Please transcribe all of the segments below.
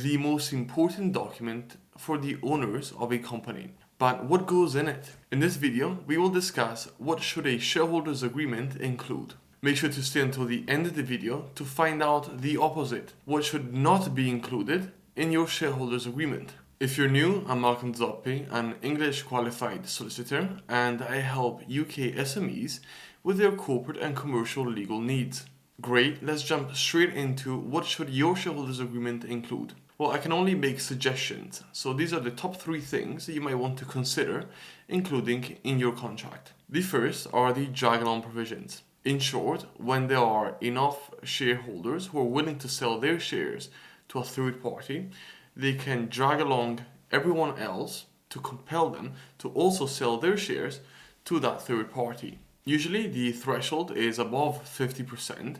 the most important document for the owners of a company. But what goes in it? In this video, we will discuss what should a shareholders agreement include. Make sure to stay until the end of the video to find out the opposite. What should not be included in your shareholders agreement? If you're new, I'm Zoppi, an English qualified solicitor, and I help UK SMEs with their corporate and commercial legal needs. Great, let's jump straight into what should your shareholders agreement include. Well, I can only make suggestions, so these are the top 3 things that you might want to consider including in your contract. The first are the drag-along provisions. In short, when there are enough shareholders who are willing to sell their shares to a third party, they can drag along everyone else to compel them to also sell their shares to that third party. Usually the threshold is above 50%,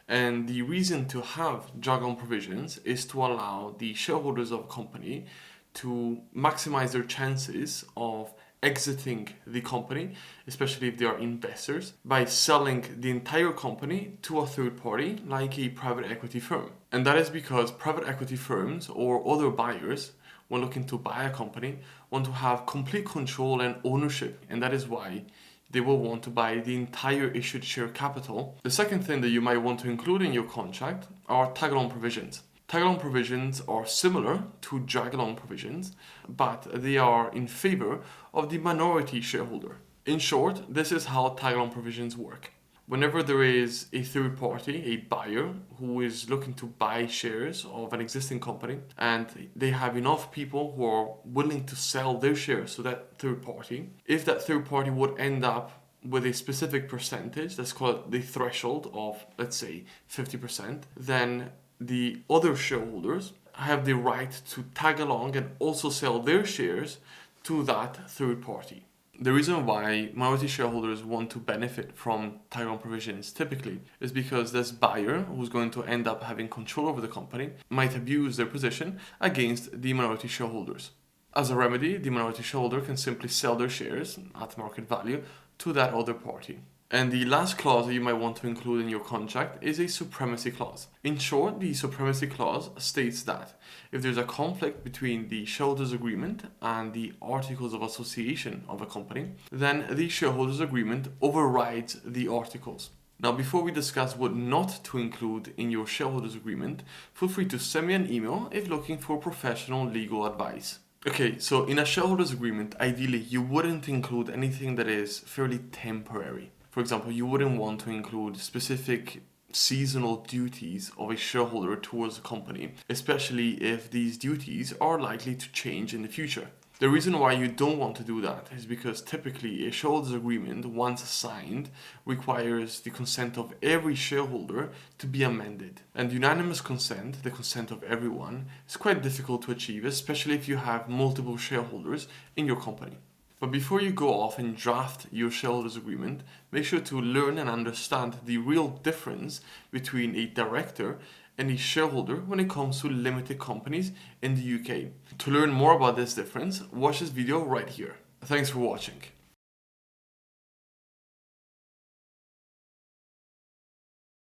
and the reason to have drag-along provisions is to allow the shareholders of a company to maximize their chances of exiting the company, especially if they are investors, by selling the entire company to a third party like a private equity firm. And that is because private equity firms or other buyers, when looking to buy a company, want to have complete control and ownership, and that is why they will want to buy the entire issued share capital. The second thing that you might want to include in your contract are tag-along provisions. Tag-along provisions are similar to drag-along provisions, but they are in favor of the minority shareholder. In short, this is how tag-along provisions work. Whenever there is a third party, a buyer, who is looking to buy shares of an existing company, and they have enough people who are willing to sell their shares to that third party, if that third party would end up with a specific percentage, let's call it the threshold of, let's say, 50%, then the other shareholders have the right to tag along and also sell their shares to that third party. The reason why minority shareholders want to benefit from tag-along provisions typically is because this buyer, who's going to end up having control over the company, might abuse their position against the minority shareholders. As a remedy, the minority shareholder can simply sell their shares at market value to that other party. And the last clause that you might want to include in your contract is a supremacy clause. In short, the supremacy clause states that if there's a conflict between the shareholders agreement and the articles of association of a company, then the shareholders agreement overrides the articles. Now, before we discuss what not to include in your shareholders agreement, feel free to send me an email if looking for professional legal advice. Okay, so in a shareholders agreement, ideally you wouldn't include anything that is fairly temporary. For example, you wouldn't want to include specific seasonal duties of a shareholder towards a company, especially if these duties are likely to change in the future. The reason why you don't want to do that is because typically a shareholders agreement, once signed, requires the consent of every shareholder to be amended. And unanimous consent, the consent of everyone, is quite difficult to achieve, especially if you have multiple shareholders in your company. But before you go off and draft your shareholders agreement, make sure to learn and understand the real difference between a director and a shareholder when it comes to limited companies in the UK. To learn more about this difference, watch this video right here. Thanks for watching.